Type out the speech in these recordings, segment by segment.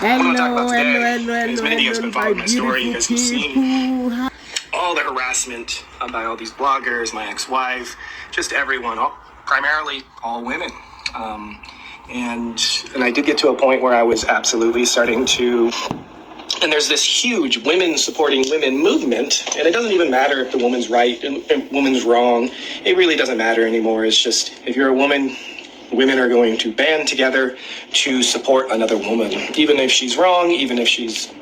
What I'm going to talk about today, Hello, as many of you guys have been my following my story, you guys have seen people. all the harassment by all these bloggers, my ex-wife, just everyone, primarily all women. And I did get to a point where I was absolutely starting to, and there's this huge women supporting women movement, and it doesn't even matter if the woman's right and woman's wrong. It really doesn't matter anymore. It's just, if you're a woman, women are going to band together to support another woman, even if she's wrong, even if she's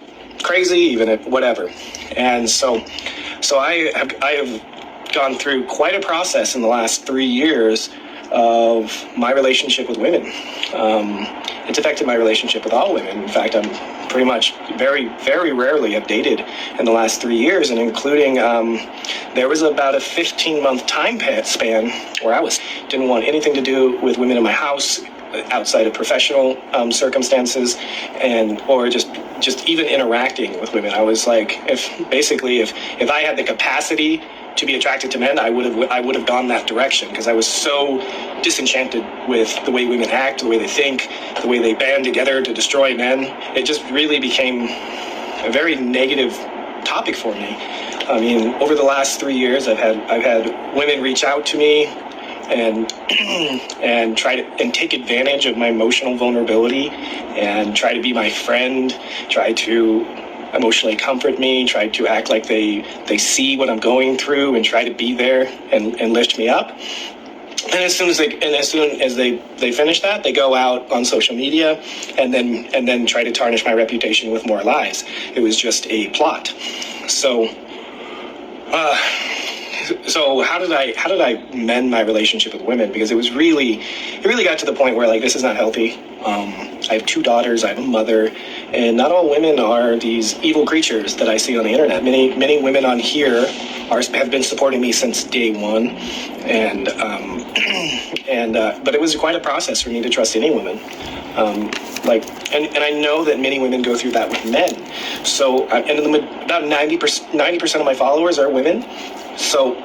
crazy, even if whatever. And so I have gone through quite a process in the last 3 years of my relationship with women. It's affected my relationship with all women. In fact, I'm pretty much very, very rarely have dated in the last 3 years, and including there was about a 15-month time span where I didn't want anything to do with women in my house outside of professional circumstances, and or just even interacting with women. I was like, if I had the capacity to be attracted to men, I would have gone that direction, because I was so disenchanted with the way women act, the way they think, the way they band together to destroy men. It just really became a very negative topic for me. I mean, over the last 3 years, I've had women reach out to me and try to take advantage of my emotional vulnerability and try to be my friend, try to emotionally comfort me, try to act like they see what I'm going through and try to be there and lift me up. And as soon as they finish that, they go out on social media and then try to tarnish my reputation with more lies. It was just a plot. So how did I mend my relationship with women? Because it really got to the point where, like, this is not healthy. I have 2 daughters, I have a mother, and not all women are these evil creatures that I see on the internet. Many women on here have been supporting me since day one, but it was quite a process for me to trust any woman. And I know that many women go through that with men. So, about 90% of my followers are women. So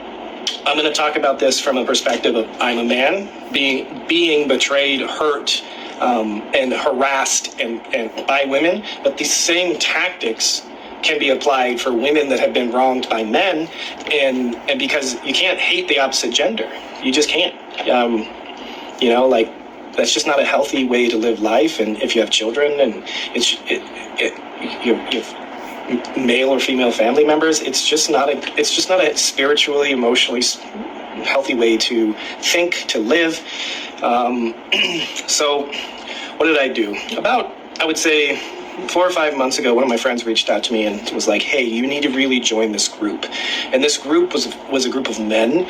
I'm going to talk about this from a perspective of, I'm a man being betrayed, hurt, and harassed and by women, but these same tactics can be applied for women that have been wronged by men, and because you can't hate the opposite gender. You just can't. That's just not a healthy way to live life. And if you have children and you have male or female family members, it's just not a spiritually, emotionally healthy way to think, to live. So what did I do? About, I would say, 4 or 5 months ago, one of my friends reached out to me and was like, hey, you need to really join this group. And this group was a group of men.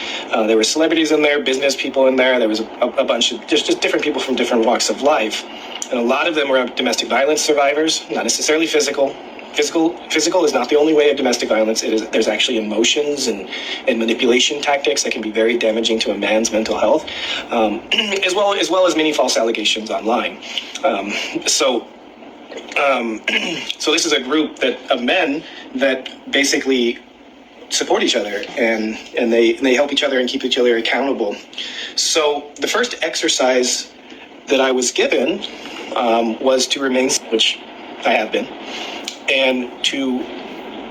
There were celebrities in there, business people in there. There was a bunch of just different people from different walks of life. And a lot of them were domestic violence survivors, not necessarily physical. Physical is not the only way of domestic violence. There's actually emotions and manipulation tactics that can be very damaging to a man's mental health, as well as many false allegations online. So this is a group of men that basically support each other and they help each other and keep each other accountable. So the first exercise that I was given was to remain, which I have been, and to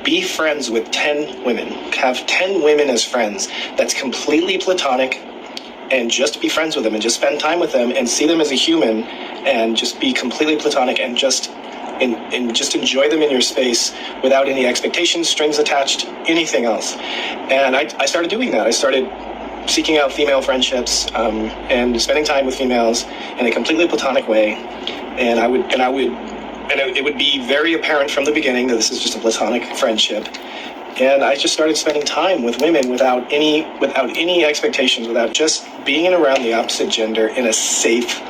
be friends with 10 women, have 10 women as friends. That's completely platonic, and just be friends with them and just spend time with them and see them as a human and just be completely platonic and just enjoy them in your space without any expectations, strings attached, anything else. And I started doing that. I started seeking out female friendships and spending time with females in a completely platonic way. And it would be very apparent from the beginning that this is just a platonic friendship. And I just started spending time with women without any expectations, without just being around the opposite gender in a safe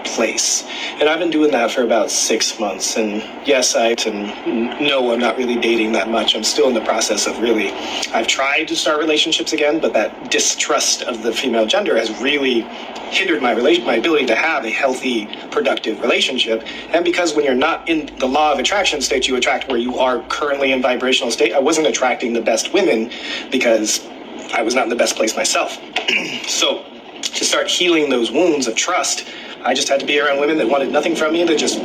place. And I've been doing that for about 6 months. And yes, no, I'm not really dating that much. I'm still in the process of I've tried to start relationships again, but that distrust of the female gender has really hindered my ability to have a healthy, productive relationship. And because when you're not in the law of attraction state, you attract where you are currently in vibrational state. I wasn't attracting the best women because I was not in the best place myself. So to start healing those wounds of trust, I just had to be around women that wanted nothing from me, that just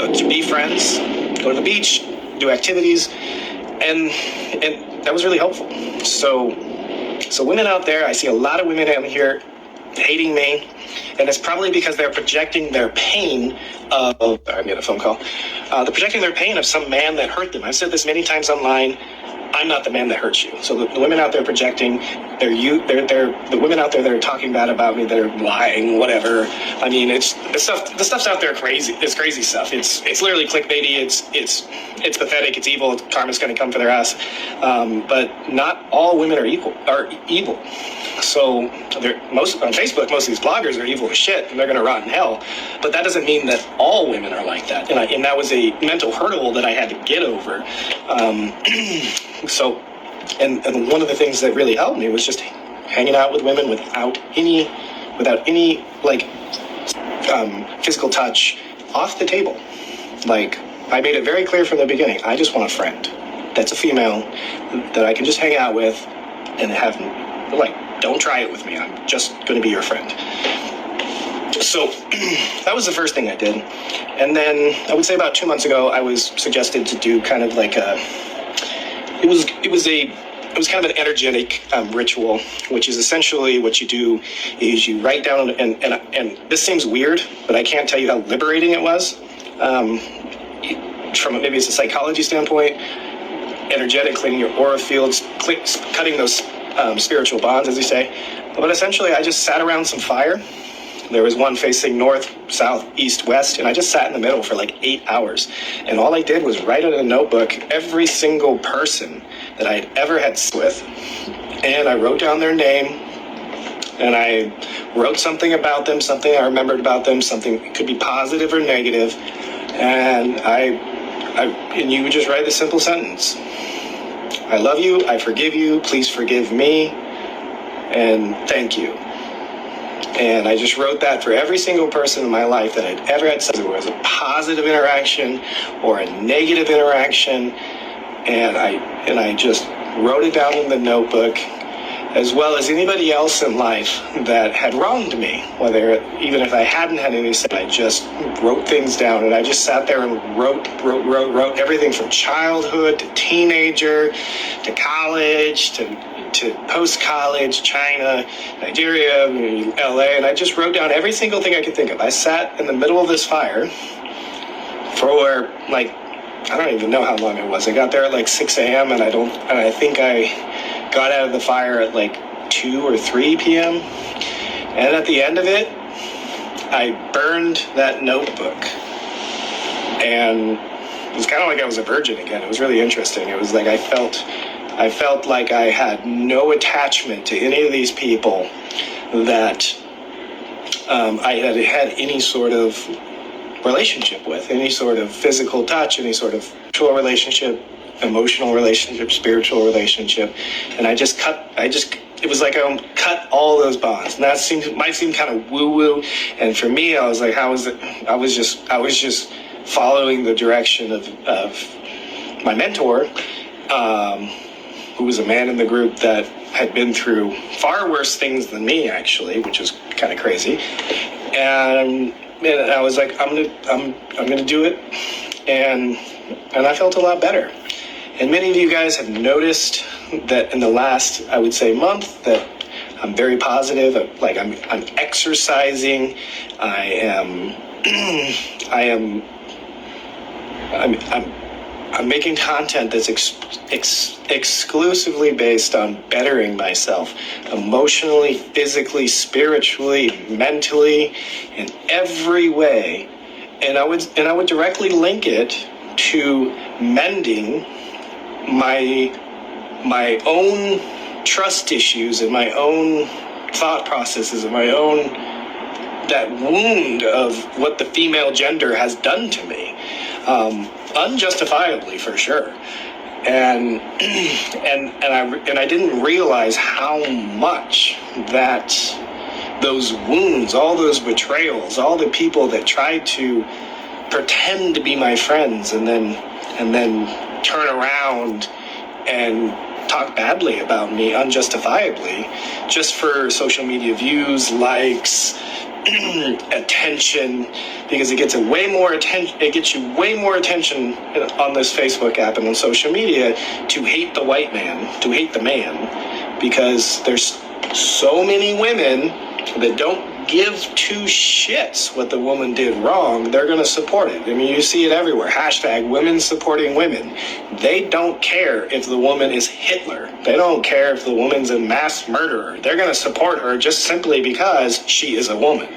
to be friends, go to the beach, do activities, and that was really helpful. So women out there, I see a lot of women out here hating me, and it's probably because they're projecting their pain of, I made a phone call, they're projecting their pain of some man that hurt them. I've said this many times online, I'm not the man that hurts you. So the women out there projecting, they're the women out there that are talking bad about me, that are lying, whatever. I mean, the stuff's out there crazy. It's crazy stuff. It's literally clickbaity. It's pathetic. It's evil. Karma's going to come for their ass. But not all women are evil. So on Facebook, most of these bloggers are evil as shit, and they're going to rot in hell. But that doesn't mean that all women are like that. And that was a mental hurdle that I had to get over. So, and one of the things that really helped me was just hanging out with women without any like physical touch off the table. Like, I made it very clear from the beginning, I just want a friend that's a female that I can just hang out with and have, like, don't try it with me. I'm just going to be your friend. So that was the first thing I did. And then I would say about 2 months ago, I was suggested to do kind of like it was kind of an energetic ritual, which is essentially what you do is you write down, and this seems weird, but I can't tell you how liberating it was. From maybe it's a psychology standpoint, energetic, cleaning your aura fields, cutting those spiritual bonds, as you say. But essentially, I just sat around some fire. There was one facing north, south, east, west, and I just sat in the middle for like 8 hours. And all I did was write in a notebook every single person that I had ever had sex with. And I wrote down their name, and I wrote something about them, something I remembered about them, something could be positive or negative. And and you would just write a simple sentence. I love you, I forgive you, please forgive me, and thank you. And I just wrote that for every single person in my life that I'd ever had sex with. It was a positive interaction or a negative interaction. And I just wrote it down in the notebook, as well as anybody else in life that had wronged me. Even if I hadn't had any sex, I just wrote things down. And I just sat there and wrote everything from childhood to teenager to college to post-college, China, Nigeria, LA, and I just wrote down every single thing I could think of. I sat in the middle of this fire for like, I don't even know how long it was. I got there at like 6 a.m. and I think I got out of the fire at like 2 or 3 p.m. And at the end of it, I burned that notebook. And it was kind of like I was a virgin again. It was really interesting. It was like I felt like I had no attachment to any of these people that I had any sort of relationship with, any sort of physical touch, any sort of sexual relationship, emotional relationship, spiritual relationship. And it was like I cut all those bonds. And that might seem kind of woo-woo. And for me, I was like, how was it? I was just following the direction of my mentor, who was a man in the group that had been through far worse things than me, actually, which was kind of crazy. And I was like, I'm gonna do it, and I felt a lot better. And many of you guys have noticed that in the last, I would say, month, that I'm very positive. I'm exercising. I'm making content that's exclusively based on bettering myself emotionally, physically, spiritually, mentally, in every way. And I would directly link it to mending my own trust issues and my own thought processes and my own, that wound of what the female gender has done to me. Unjustifiably, for sure. And I didn't realize how much that those wounds, all those betrayals, all the people that tried to pretend to be my friends and then turn around and talk badly about me unjustifiably just for social media views, likes, attention, because it gets you way more attention on this Facebook app and on social media to hate the white man, to hate the man, because there's so many women that don't give two shits what the woman did wrong. They're going to support it. I mean, you see it everywhere. Hashtag women supporting women. They don't care if the woman is Hitler. They don't care if the woman's a mass murderer. They're going to support her just simply because she is a woman.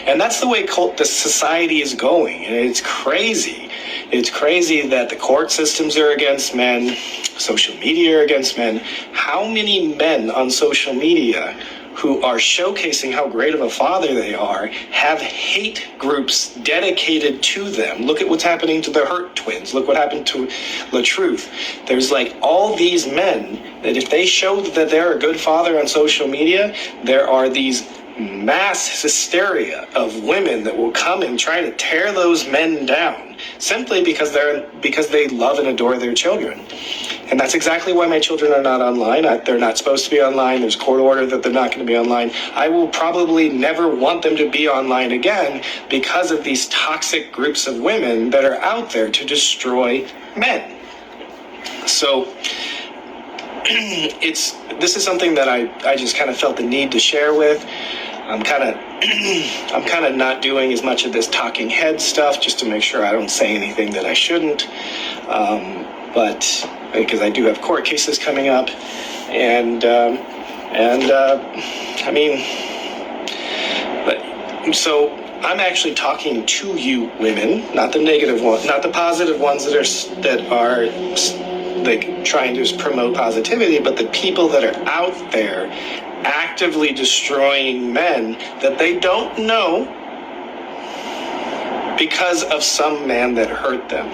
And that's the way the society is going. And it's crazy. It's crazy that the court systems are against men, social media are against men. How many men on social media who are showcasing how great of a father they are have hate groups dedicated to them? Look at what's happening to the Hurt twins. Look what happened to LaTruth. There's like all these men that if they show that they're a good father on social media, there are these mass hysteria of women that will come and try to tear those men down simply because they love and adore their children. And that's exactly why my children are not online. They're not supposed to be online. There's court order that they're not going to be online. I will probably never want them to be online again because of these toxic groups of women that are out there to destroy men. So this is something that I just kind of felt the need to share with. I'm kind of not doing as much of this talking head stuff just to make sure I don't say anything that I shouldn't. But because I do have court cases coming up, so I'm actually talking to you women, not the negative ones, not the positive ones that are like trying to promote positivity, but the people that are out there actively destroying men that they don't know because of some man that hurt them.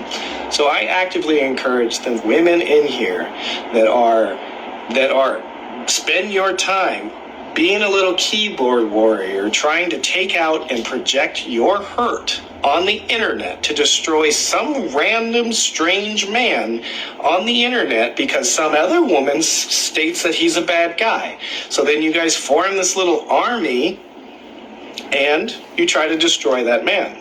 So I actively encourage the women in here that are spend your time being a little keyboard warrior, trying to take out and project your hurt on the internet to destroy some random strange man on the internet because some other woman states that he's a bad guy. So then you guys form this little army and you try to destroy that man.